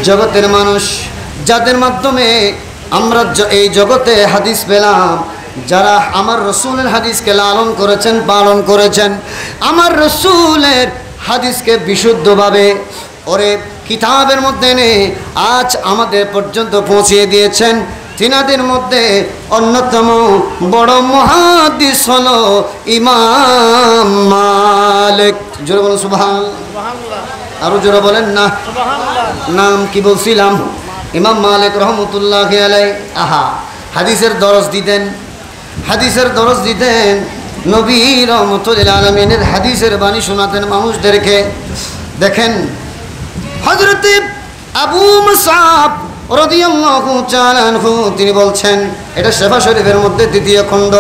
জগতের মানুষ যাদের মাধ্যমে আমরা এই জগতে হাদিস পেলাম, যারা আমার রসুলের হাদিসকে লালন করেছেন, পালন করেছেন, আমার রসুলের হাদিসকে বিশুদ্ধভাবে ওরে কিতাবের মধ্যে এনে আজ আমাদের পর্যন্ত পৌঁছিয়ে দিয়েছেন, তিনাদের মধ্যে অন্যতম বড় মুহাদ্দিস হলো ইমাম মালিক। জোরে বলুন সুবহানাল্লাহ। আরো জোরে বলেন না সুবহানাল্লাহ। নাম কি বলছিলাম? ইমাম মালিক রহমতুল্লাহি আলাইহি। আহা, হাদিসের দরস দিতেন, হাদিসের দরস দিতেন, নবী রহমতুল আলামিনের হাদিসের বাণী শোনাতেন মানুষদেরকে। দেখেন হযরত আবু মুসআব রাদিয়াল্লাহু তাআলা আনহু তিনি বলছেন, এটা শেফা শরীফের মধ্যে দ্বিতীয় খণ্ড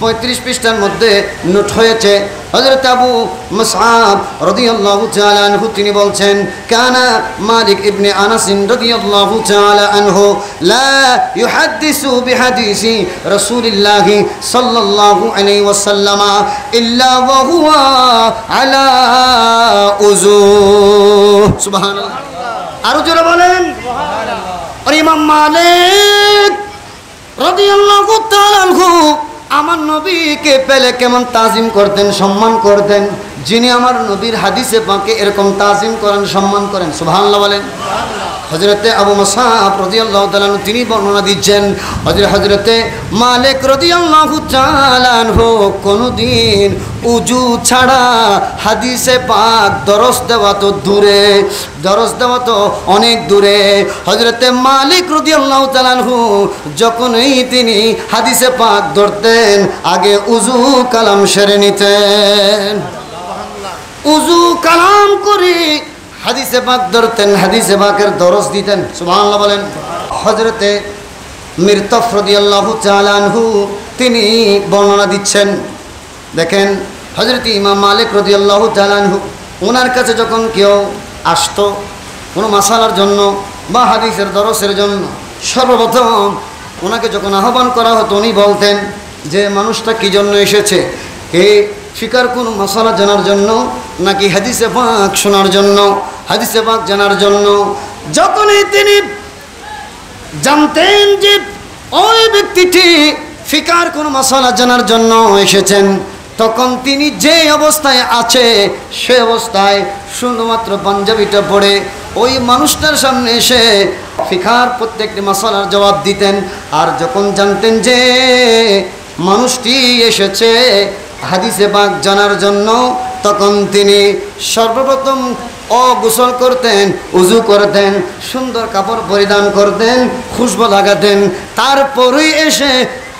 35 পৃষ্ঠার মধ্যে নোট হয়েছে। হযরত আবু মুসআব রাদিয়াল্লাহু তাআলা আনহু তিনি বলছেন, কানা মালিক ইবনে আনাস রাদিয়াল্লাহু তাআলা আনহু লা ইউহাদ্দিসু বিহাদিসি রাসূলিল্লাহি সাল্লাল্লাহু আলাইহি ওয়াসাল্লাম ইল্লা ওয়া হুয়া আলা উযু। সুবহানাল্লাহ। আরো জোরে বলেন সুবহানাল্লাহ। আর ইমাম মালিক রাদিয়াল্লাহু তাআলা আনহু আমার নবীকে পেলে কেমন তাজিম করতেন, সম্মান করতেন। যিনি আমার নবীর হাদিসে পাকে এরকম তাজিম করেন, সম্মান করেন, সুবহানাল্লাহ বলেন। হযরতে আবু মুসআব রাদিয়াল্লাহু তাআলা আনহু তিনি বর্ণনা দিচ্ছেন, হযরতে মালিক রাদিয়াল্লাহু তাআলা আনহু কোনদিন উজু ছাড়া হাদিসে পাক দরস দেওয়া তো দূরে, দরস দেওয়া তো অনেক দূরে। হযরতে মালিক রাদিয়াল্লাহু তাআলা আনহু যখনই তিনি হাদিসে পাক ধরতেন আগে উজু কালাম সেরে নিতেন, উজু কালাম করে হাদিসে পাক ধরতেন, হাদিসে পাকের দরস দিতেন, সুবহানাল্লাহ বলেন। হযরতে মিরতফ রাদিয়াল্লাহু তাআলা আনহু তিনি বর্ণনা দিচ্ছেন। দেখেন হযরত ইমাম মালিক রাদিয়াল্লাহু তাআলা আনহু ওনার কাছে যখন কেউ আসতো কোনো মাসালার জন্য বা হাদিসের দরসের জন্য, সর্বপ্রথম ওনাকে যখন আহ্বান করা হতো উনি বলতেন যে মানুষটা কী জন্য এসেছে, কে ফিকার কোনো মাসালা জানার জন্য নাকি হাদিসে পাক শোনার জন্য, হাদিসে পাক জানার জন্য। যখনই তিনি জানতেন যে ওই ব্যক্তিটি ফিকার কোনো মাসালা জানার জন্য এসেছেন, তখন তিনি যে অবস্থায় আছে সে অবস্থায় শুধুমাত্র পাঞ্জাবিটা পরে ওই মানুষটার সামনে এসে ফিকার প্রত্যেকটি মাসালার জবাব দিতেন। আর যখন জানতেন যে মানুষটি এসেছে হাদিসে পাক জানার জন্য, তখন তিনি সর্বপ্রথম গোসল করতেন, উজু করতেন, সুন্দর কাপড় পরিধান করতেন, খুশবু লাগাতেন, তারপরেই এসে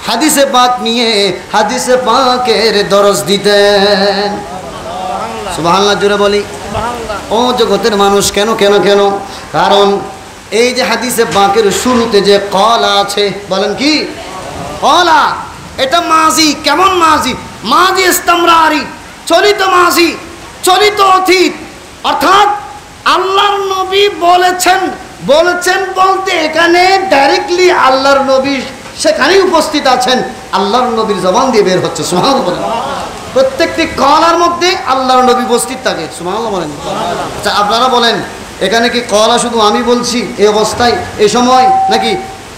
হাদিসে পাক নিয়ে হাদিসে পাকের দরস দিতেন। সুবহানাল্লাহ জোরে বলি। ও জগতের মানুষ, কেন কেন কেন? কারণ এই যে হাদিসে পাকের শুরুতে যে কলা আছে, বলেন কি কলা, এটা মাজি। কেমন মাজি? মাজি ইস্তামরারি, চলিত মাজি, চলিত অতীত। অর্থাৎ আল্লাহর নবী বলেছেন, বলেছেন বলতে এখানে ডাইরেক্টলি আল্লাহর নবী সেখানেই উপস্থিত আছেন, আল্লাহর নবীর জবান দিয়ে বের হচ্ছে। সুবহানাল্লাহ বলেন। প্রত্যেকটি কলার মধ্যে আল্লাহর নবী উপস্থিত থাকে। সুবহানাল্লাহ বলেন। আচ্ছা আপনারা বলেন, এখানে কি কলা শুধু আমি বলছি এই অবস্থায় এই সময়, নাকি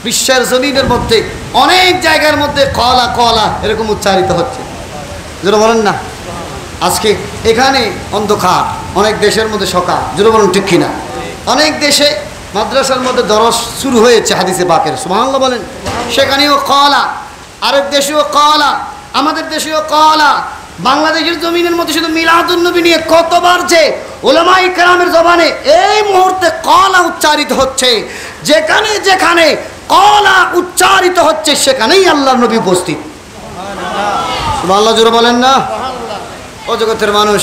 বিশ্বের জমিনের মধ্যে অনেক জায়গার মধ্যে কলা কলা এরকম উচ্চারিত হচ্ছে? যেটা বলেন না, আজকে এখানে অন্ধকার, অনেক দেশের মধ্যে সকাল, যেটা বলেন ঠিক কিনা? অনেক দেশে মাদ্রাসার মধ্যে দরস শুরু হয়েছে হাদিসে পাকের, সুবহানাল্লাহ বলেন। সেখানেও কলা, আরেক দেশেও কলা, আমাদের দেশেও কলা। বাংলাদেশের জমিনের মধ্যে শুধু মিলাদুন নবী নিয়ে কতবার যে উলামায়ে কেরামের জবানে এই মুহূর্তে কলা উচ্চারিত হচ্ছে। যেখানে যেখানে কলা উচ্চারিত হচ্ছে সেখানেই আল্লাহর নবী উপস্থিত। সুবহানাল্লাহ জোরে বলেন না? ও জগতের মানুষ,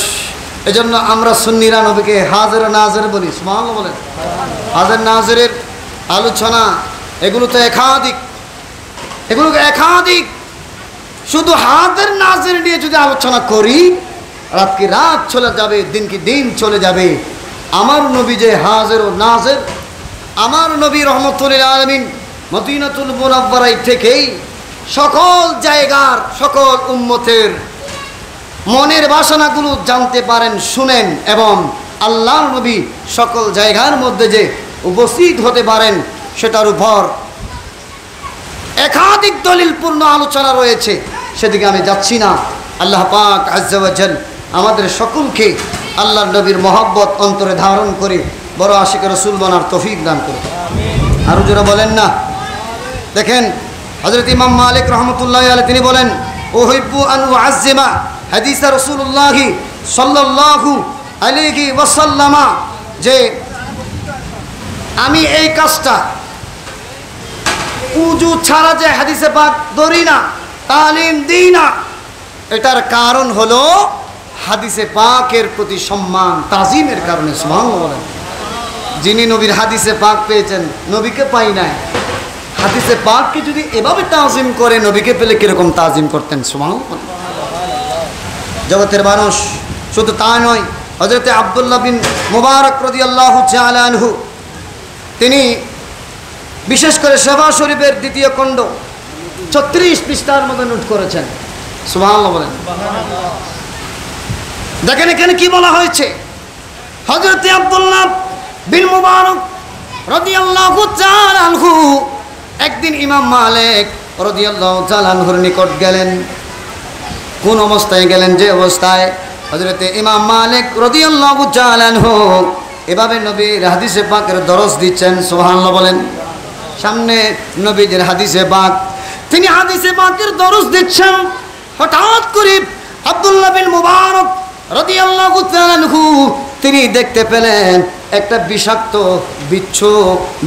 এজন্য আমরা সুন্নিরা নবীকে হাজির নাজির বলি। সুবহানাল্লাহ বলেন। হাজির নাজিরের আলোচনা এগুলো তো একাধিক, এগুলোকে একাধিক। শুধু হাজির নাজির নিয়ে যদি আলোচনা করি, রাত কি রাত চলে যাবে, দিন কি দিন চলে যাবে। আমার নবী যে হাজির ও নাজির, আমার নবী রহমতুল আলামিন মদিনাতুল মুনাওয়ারায় থেকেই সকল জায়গার সকল উম্মতের মনের বাসনাগুলো জানতে পারেন, শুনেন। এবং আল্লাহর নবী সকল জায়গার মধ্যে যে উপস্থিত হতে পারেন সেটার উপর একাধিক দলিলপূর্ণ আলোচনা রয়েছে, সেদিকে আমি যাচ্ছি না। আল্লাহ পাক আজ্জা ওয়া জাল আমাদের সকলকে আল্লাহর নবীর মহব্বত অন্তরে ধারণ করে বড় আশিক রাসূল বনার তৌফিক দান করুন। আরো যারা বলেন না, দেখেন হযরত ইমাম মালিক রাহমাতুল্লাহি আলাইহি তিনি বলেন, উহিব্বু আন উআজ্জিমা হাদিস রাসূলুল্লাহ সাল্লাল্লাহু আলাইহি ওয়াসাল্লামা, যে আমি এই কাজটা উজু ছাড়া যে হাদিসে পাক ধরি না, তালিম দিই না, এটার কারণ হলো হাদিসে পাকের প্রতি সম্মান তাজিমের কারণে। সুবহানাল্লাহ বলেন। যিনি নবীর হাদিসে পাক পেয়েছেন, নবীকে পাই নাই, হাদিসে পাককে যদি এভাবে তাজিম করে, নবীকে পেলে কিরকম তাজিম করতেন। সুবহানাল্লাহ। জগতের মানুষ শুধু তা নয়, হযরত আব্দুল্লাহ বিন মুবারক রাদিয়াল্লাহু তাআলা আনহু তিনি বিশেষ করে শেফা শরীফের দ্বিতীয় খণ্ড 36 পৃষ্ঠার মধ্যে নোট করেছেন। সুবহানাল্লাহ বলেন। দেখেন এখানে কি বলা হয়েছে, হযরত আব্দুল্লাহ বিন মুবারক রাদিয়াল্লাহু তাআলা আনহু একদিন ইমাম মালিক রাদিয়াল্লাহু তাআলা আনহুর নিকট গেলেন। কোন অবস্থায় গেলেন? যে অবস্থায় হযরত ইমাম মালিক রাদিয়াল্লাহু তাআলা আনহু এভাবে নবীর হাদিসে পাকের দরস দিচ্ছেন। সুবহানাল্লাহ বলেন। সামনে নবীজির হাদিসে পাক, তিনি হাদিসে পাকের দরস দিচ্ছেন। হঠাৎ করে আব্দুল্লাহ বিন মুবারক রাদিয়াল্লাহু তাআলা আনহু তিনি দেখতে পেলেন একটা বিষাক্ত বিচ্ছু,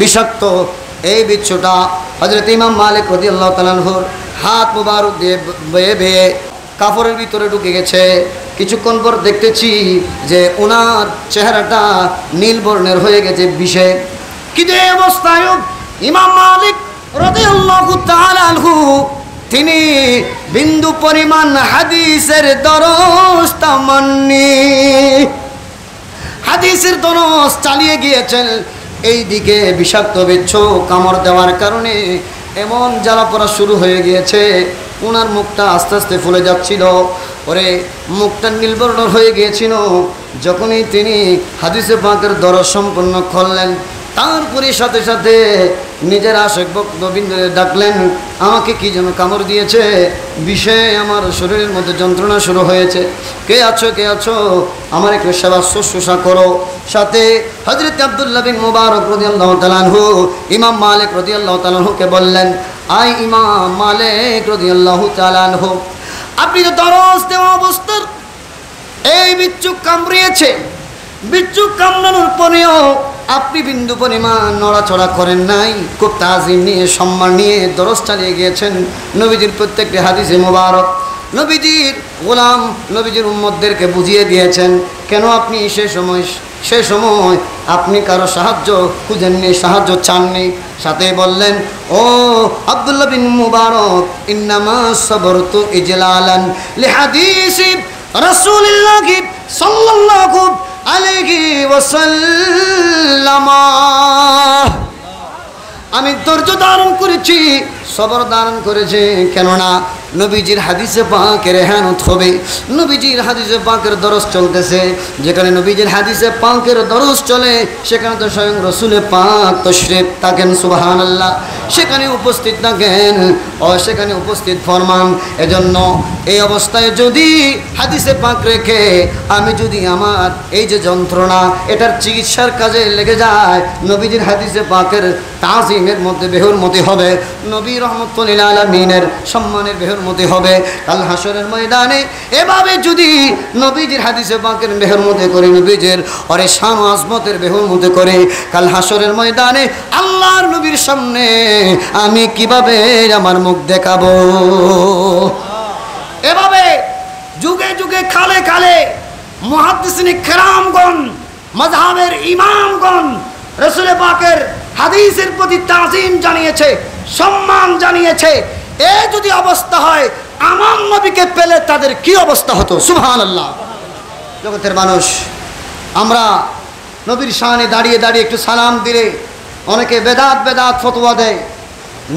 বিষাক্ত এই বিচ্ছুটা হযরত ইমাম মালিক রাদিয়াল্লাহু তাআলা আনহুর হাত মুবারক দিয়ে বেয়ে বেয়ে কাপড়ের ভিতরে ঢুকে গেছে। কিছুক্ষণ পর দেখতেছি যে ওনার চেহারাটা নীল বর্ণের হয়ে গেছে বিষে। কিন্তু এই অবস্থায় ইমাম মালিক রাদিয়াল্লাহু তাআলা আনহু তিনি বিন্দু পরিমাণ হাদিসের দরস তামান্নি, হাদিসের দরস চালিয়ে গিয়েছেন। এই দিকে বিষাক্ত বিচ্ছু কামড় দেওয়ার কারণে এমন জ্বালা পড়া শুরু হয়ে গিয়েছে, ওনার মুখটা আস্তে আস্তে ফুলে যাচ্ছিল, ওরে মুখটা নীলবর্ণ হয়ে গিয়েছিল। যখনই তিনি হাদিসে পাকের দরস সম্পন্ন করলেন, তারপরে সাথে সাথে নিজের আশেক বক্তবিন্দুরে ডাকলেন, আমাকে কি যেন কামড় দিয়েছে, বিষে আমার শরীরের মধ্যে যন্ত্রণা শুরু হয়েছে, কে আছো কে আছো, আমার একটু সেবা শুশ্রূষা করো। সাথে হযরত আব্দুল্লাহ বিন মুবারক রাদিয়াল্লাহু তাআলা আনহু ইমাম মালিক রাদিয়াল্লাহু তাআলা আনহুকে বললেন, আই ইমাম মালিক রাদিয়াল্লাহু তাআলা আনহু, আপনি তো দরস দেওয়া অবস্থার এই বিচ্ছু কামড়িয়েছে, বিচ্ছু কামড়ানোর পরেও আপনি বিন্দু পরিমাণ নড়াচড়া করেন নাই, খুব তাজিম নিয়ে সম্মান নিয়ে দরস চালিয়ে গিয়েছেন। নবীজির প্রত্যেকটি হাদিসে মুবারক নবীজির গোলাম, নবীজির উম্মতদেরকে বুঝিয়ে দিয়েছেন। কেন আপনি সে সময় আপনি কারো সাহায্য খুঁজেননি, সাহায্য চাননি। সাথে বললেন, ও আব্দুল্লাহ বিন মুবারক, ইন্নামা সাবরতু ইজলালান লিহাদিসি রাসূলিল্লাহ সাল্লাল্লাহু আলাইহি ওয়াসাল্লাম, আমি ধৈর্য ধারণ করেছি, সবর ধারণ করেছি, কেননা নবীজির হাদিসে পাকের হেয়ানত হবে, নবীজির হাদিসে পাকের দরস চলতেছে। যেখানে নবীজির হাদিসে পাকের দরস চলে সেখানে তো স্বয়ং রসুলে পাক তশরিফ থাকেন, সুবহানাল্লাহ, সেখানে উপস্থিত থাকেন ও সেখানে উপস্থিত ফরমান। এজন্য এই অবস্থায় যদি হাদিসে পাক রেখে আমি যদি আমার এই যে যন্ত্রণা এটার চিকিৎসার কাজে লেগে যায়, নবীজির হাদিসে পাকের তাজিমের মধ্যে বেহুরমতি হবে, নবী রহমতুল্লিল আলামিনের সম্মানের বেহুরমতি হবে। কাল হাসরের ময়দানে এভাবে যদি নবীজির হাদিসে পাকের বেহুরমতি করে, নবীজির অরে শান ও আজমতের বেহুরমতি করে, কাল হাসরের ময়দানে আল্লাহর নবীর সামনে আমি কিভাবে আমার মুখ দেখাবো? এভাবে যুগে যুগে খালে খালে মুহাদ্দিসিনে কেরামগণ, মাযহাবের ইমামগণ রাসূল পাকের হাদিসের প্রতি তাজিম জানিয়েছে, সম্মান জানিয়েছে। এ যদি অবস্থা হয়, আমার নবীকে পেলে তাদের কি অবস্থা হতো? সুবহানাল্লাহ। জগতের মানুষ, আমরা নবীর শানে দাঁড়িয়ে দাঁড়িয়ে একটু সালাম দিলে অনেকে বেদাত বেদাত ফতোয়া দেয়।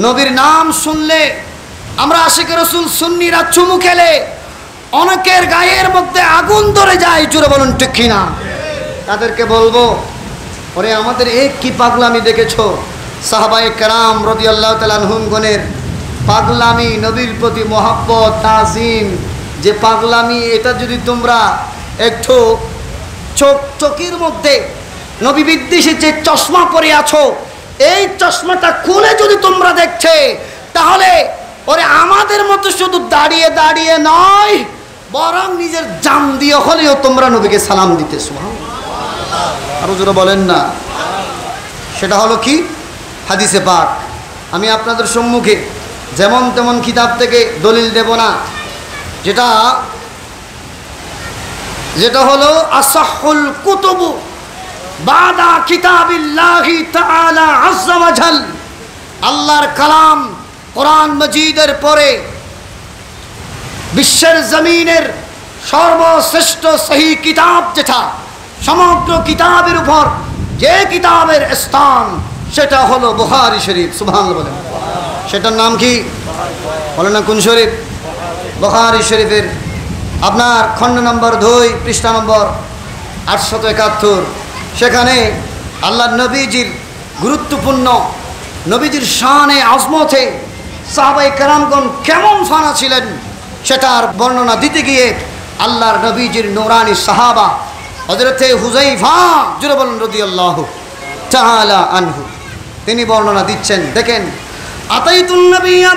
নবীর নাম শুনলে আমরা আশিকে রাসূল সুন্নিরা চুমু খেলে অনেকের গায়ের মধ্যে আগুন ধরে যায়। জোরে বলুন ঠিক কিনা? তাদেরকে বলবো, ওরে আমাদের এক কি পাগলামি দেখেছো সাহাবায়ে কেরাম রাদিয়াল্লাহু তাআলা আনহুমগণের পাগলামি, নবীর প্রতি মহব্বত, তাজিম, যে পাগলামি, এটা যদি তোমরা একটু চোখের মধ্যে নবী বিদ্বেষী যে চশমা পরে আছো, এই চশমাটা খুলে যদি তোমরা দেখছে, তাহলে ওরে আমাদের মতো শুধু দাঁড়িয়ে দাঁড়িয়ে নয়, বরং নিজের জান দিয়ে হলেও তোমরা নবীকে সালাম দিতে। সুবহানাল্লাহ, আরো জোরে বলেন না। সেটা হলো কি? হাদিসে পাক। আমি আপনাদের সম্মুখে যেমন তেমন কিতাব থেকে দলিল দেব না, যেটা হলো আসাহুল কুতুবু বাদা কিতাবিল্লাহি তাআলা আযজা ওয়া জাল, আল্লাহর কালাম কোরআন মজিদের পরে বিশ্বের জমিনের সর্বশ্রেষ্ঠ সহি কিতাব, যেটা সমগ্র কিতাবের উপর যে কিতাবের স্থান, সেটা হলো বুখারী শরীফ। সুবহানাল্লাহ বলেন। সেটার নাম কি বলেন না? কোন শরীফ? বুখারী শরীফের আপনার খণ্ড নম্বর 2, পৃষ্ঠা নম্বর 871। সেখানে আল্লাহ নবীজির গুরুত্বপূর্ণ, নবীজির শানে আজমতে সাহাবায়ে কেরামগণ কেমন ফানা ছিলেন, সেটার বর্ণনা দিতে গিয়ে আল্লাহর নবীজির নূরানি সাহাবা হযরতে হুযায়ফা জুরে বলেন রাদিয়াল্লাহু তাআলা আনহু, তিনি বর্ণনা দিচ্ছেন। দেখেন, আতাইতুন নবিয়্য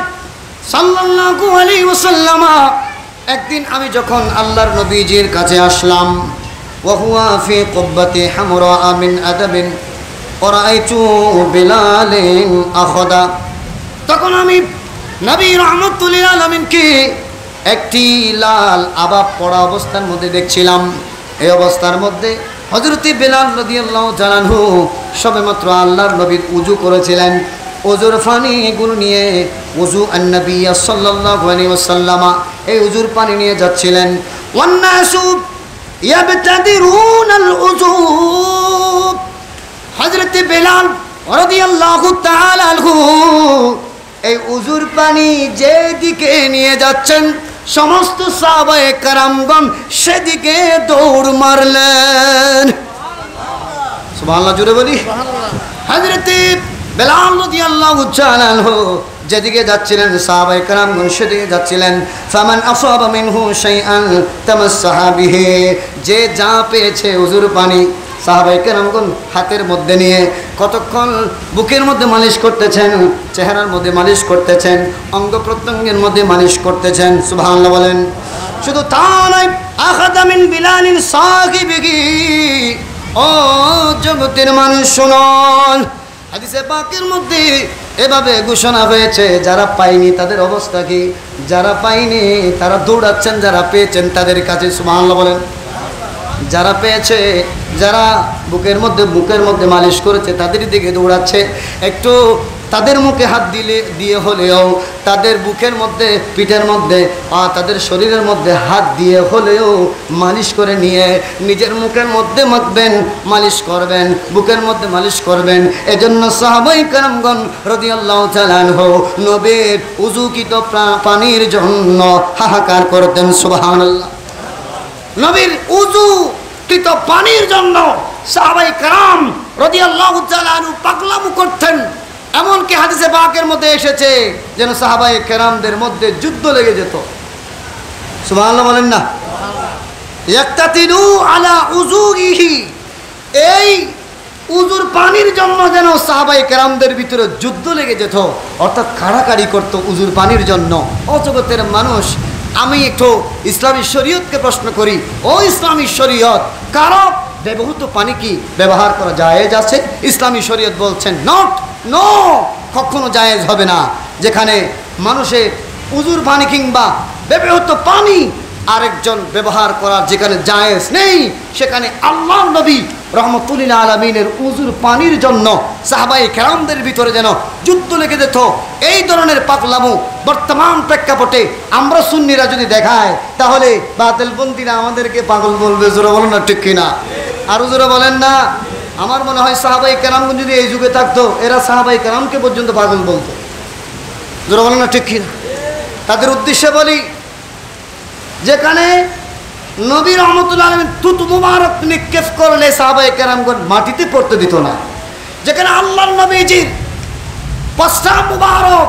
সাল্লাল্লাহু আলাইহি ওয়াসাল্লাম, একদিন আমি যখন আল্লাহর নবীজির কাছে আসলাম, ওয়া হুয়া ফি কুব্বাতি হামরা মিন আদাবিন ওয়া রাআইতু বিলালিন আখাদা, তখন আমি নবী রাহমাতুল লিল আলামিনকে একটি লাল আবাব পড়া অবস্থার মধ্যে দেখছিলাম। এই অবস্থার মধ্যে হযরতে বেলাল রাদিয়াল্লাহু তাআলা আনহু সবেমাত্র আল্লাহর নবী ওযু করেছিলেন, ওযুর পানিগুলো নিয়ে ওযু আন-নবী সাল্লাল্লাহু আলাইহি ওয়াসাল্লাম এই ওযুর পানি নিয়ে যাচ্ছিলেন। ওয়ান নাসু ইয়াবতাদিরুনাল ওযু, হযরতে বেলাল রাদিয়াল্লাহু তাআলা আনহু এই ওযুর পানি যেদিকে নিয়ে যাচ্ছেন, সমস্ত সাহাবায়ে কেরামগণ সেদিকে দৌড় মারলেন। সুবহানাল্লাহ, জোরে বলি হযরতে বেলাল রাদিয়াল্লাহু তাআলা আনহু যেদিকে যাচ্ছিলেন, সাহাবায়ে কেরামগণ সেদিকে যাচ্ছিলেন। ফামান আসাবা মিনহু শাইআন তামাসসাহা বিহি, যে যা পেয়েছে ওযুর পানি সাহাবায়ে কেরামগণ হাতের মধ্যে নিয়ে কতক্ষণ বুকের মধ্যে মালিশ করতেছেন, চেহারার মধ্যে মালিশ করতেছেন, অঙ্গ প্রত্যঙ্গের মধ্যে মালিশ করতেছেন। সুবহানাল্লাহ বলেন। শুধু তা নয়, আখাযা মিন বিলালিন সাহিবিহি, ও জগতের মানুষ শুনুন, হাদিসে পাকের মধ্যে এভাবে ঘোষণা হয়েছে, যারা পায়নি তাদের অবস্থা কি? যারা পায়নি তারা দৌড়াচ্ছেন, যারা পেয়েছেন তাদের কাছে। সুবহানাল্লাহ বলেন। যারা পেয়েছে, যারা বুকের মধ্যে মালিশ করেছে, তাদের দিকে দৌড়াচ্ছে। একটু তাদের মুখে হাত দিয়ে হলেও, তাদের বুকের মধ্যে, পিঠের মধ্যে, তাদের শরীরের মধ্যে হাত দিয়ে হলেও মালিশ করে নিয়ে নিজের মুখের মধ্যে মাখবেন, মালিশ করবেন, বুকের মধ্যে মালিশ করবেন। এজন্য সাহাবায়ে কেরামগণ রাদিয়াল্লাহু তাআলা আনহু নবীর উযুকৃত পানির জন্য হাহাকার করতেন। সুবহানাল্লাহ। নবীর উযুকৃত পানির জন্য সাহাবায়ে কেরাম রাদিয়াল্লাহু তাআলা আনহু পাগলামো করতেন। এমনকি হাদিসে পাকের মধ্যে এসেছে যেন সাহাবায়ে কেরামদের মধ্যে যুদ্ধ লেগে যেত। সুবহানাল্লাহ বলেন না। ইয়াক্তাতিলু আলা উযুরিহি, এই উযুর পানির জন্য যেন সাহাবায়ে কেরামদের ভিতরে যুদ্ধ লেগে যেত, অর্থাৎ কাড়াকাড়ি করত উযুর পানির জন্য। ও জগতের মানুষ, আমি একটু ইসলামী শরীয়তকে প্রশ্ন করি, ও ইসলামী শরীয়ত, কারো ব্যবহৃত পানি কি ব্যবহার করা জায়েজ আছে? ইসলামী শরীয়ত বলছেন নট, নো, কখনো জায়েজ হবে না। যেখানে মানুষের উযুর পানি কিংবা ব্যবহৃত পানি আরেকজন ব্যবহার করার যেখানে জায়েজ নেই, সেখানে আল্লাহর নবী রাহমাতুল লিল আলামিনের উযুর পানির জন্য সাহাবায়ে কেরামদের ভিতরে যেন যুদ্ধ লেগে যেত। এই ধরনের পাগলামো বর্তমান প্রেক্ষাপটে আমরা সুন্নিরা যদি দেখায়, তাহলে বাতিলপন্থীরা আমাদেরকে পাগল বলবে। জোরে বলেন না, ঠিক কিনা? আরো জোরে বলেন না। আমার মনে হয় সাহাবায়ে কেরামগণ যদি এই যুগে থাকতো, এরা সাহাবায়ে কেরামকে পর্যন্ত পাগল বলতো। জোরে বলেন না, ঠিক কিনা? তাদের উদ্দেশ্যে বলি, যেখানে নবী রহমতুল্লাহ আলাইহি থুতু মুবারক নিক্ষেপ করলে সাহাবায়ে কেরামগণ মাটিতে পড়তে দিত না। যেখানে আল্লাহর নবীজির প্রস্রাব মুবারক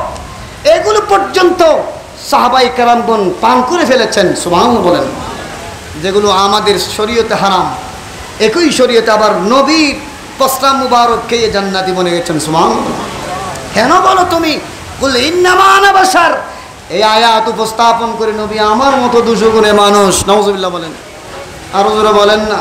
এগুলো পর্যন্ত সাহাবায়ে কেরামগণ পান করে ফেলেছেন, সুবহানাল্লাহ বলেন। যেগুলো আমাদের শরীয়তে হারাম, একই শরীয়তে আবার নবীর প্রস্রাব মুবারক খেয়ে জান্নাতি বনে গেছেন, সুবহানাল্লাহ। কেন বলো তুমি? কুল ইন্নামা আনা বাশার, এই আয়াত উপস্থাপন করে নবী আমার মতো 200 গুণে মানুষ, নাউজুবিল্লাহ বলেন। আরো জোরে বলেন না।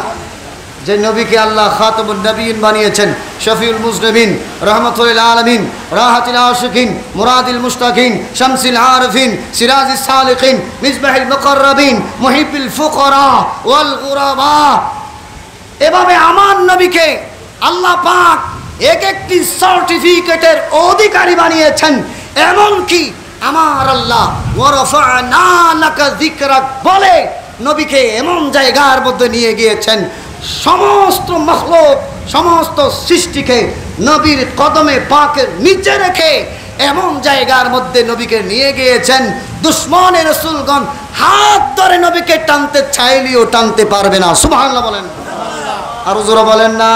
যে নবীকে আল্লাহ খাতামুন নবীন বানিয়েছেন, শফিউল মুজনিবিন, রাহমাতুল লিল আলামিন, রাহাতুল আশিকিন, মুরাদিল মুশতাকিন, শামসুল আরিফিন, সিরাজুস সালিকিন, মিসবাহুল মুকাররাবিন, মুহিব্বুল ফুকারা ওয়াল গুরাবা, এভাবে আমার নবীকে আল্লাহ পাক এক একটি সার্টিফিকেটের অধিকারী বানিয়েছেন। এমনকি আমার আল্লাহ ওয়ারাফা'না লাকা যিকরাক বলে নবীকে এমন জায়গার মধ্যে নিয়ে গিয়েছেন, সমস্ত মাখলুক, সমস্ত সৃষ্টিকে নবীর কদমে পাকের নিচে রেখে এমন জায়গার মধ্যে নবীকে নিয়ে গিয়েছেন, দুশমনে রাসূলগণ হাত ধরে নবীকে টানতে চাইলেও টানতে পারবে না, সুবহানাল্লাহ বলেন। আরো জোরে বলেন না।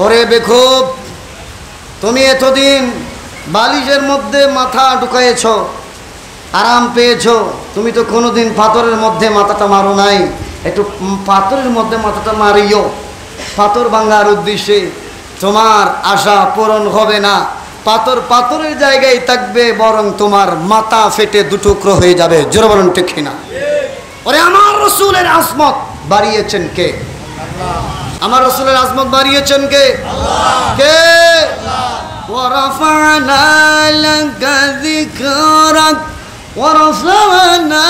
ওরে বেকুব, তুমি এতদিন বালিশের মধ্যে মাথা ঢুকাইছ, আরাম পেয়েছ, তুমি তো কোনোদিন পাথরের মধ্যে মাথাটা মারো নাই। একটু পাথরের মধ্যে মাথাটা মারিও, পাথর ভাঙার উদ্দেশ্যে তোমার আশা পূরণ হবে না। পাথর পাথরের জায়গায় থাকবে, বরং তোমার মাথা ফেটে দুটুকরো হয়ে যাবে। জোরে বলেন ঠিক কিনা? ওরে আমার রাসূলের আজমত বাড়িয়েছেন কে? আমার রাসূলের আজমত বাড়িয়েছেন কে? কে? ওয়ারাফা'না লাকা যিকরাক ওয়ারাফা'না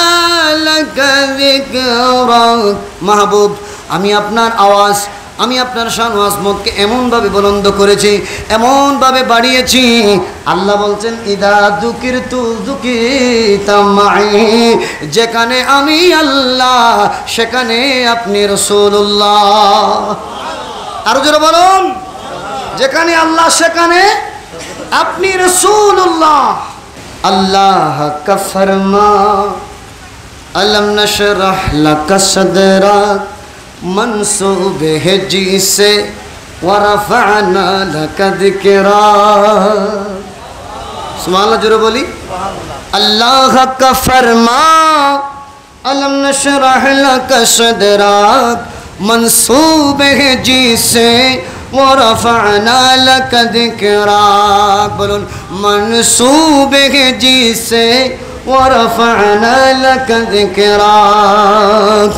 লাকা যিকরাক। মাহবুব, আমি আপনার আওয়াজ, আমি আপনার শান ও আজমতকে এমনভাবে বুলন্দ করেছি, এমনভাবে বাড়িয়েছি। আল্লাহ বলছেন ইদা যুকিরতু যুকিতা মাই, যেখানে আমি আল্লাহ সেখানে আপনি রাসূলুল্লাহ। আরো জোরে বলুন, যেখানে আল্লাহ সেখানে আপনি রাসূলুল্লাহ। আল্লাহ কা ফরমা আলম নশরাহ লাকা সদরাক منصوب ہے جسے ورفعنا لك ذکرک. سبحان اللہ جو بولی اللہ کا فرما الم نشرح لك صدرک منصوب ہے جسے ورفعنا لك ذکرک. بولون منصوب ہے جسے ورفعنا لك ذکرک.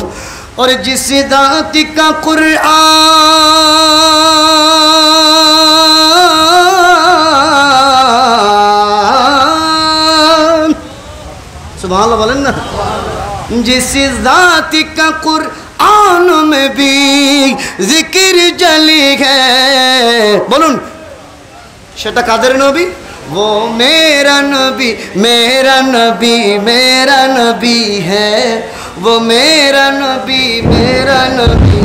اور جس ذات کا قرآن سبحان اللہ بولیں نا, جس ذات کا قرآن میں بھی ذکر جلی ہے, বলুন সেটা কাদের নবী? वो मेरा नबी मेरा नबी मेरा नबी है, वो मेरा नबी मेरा नबी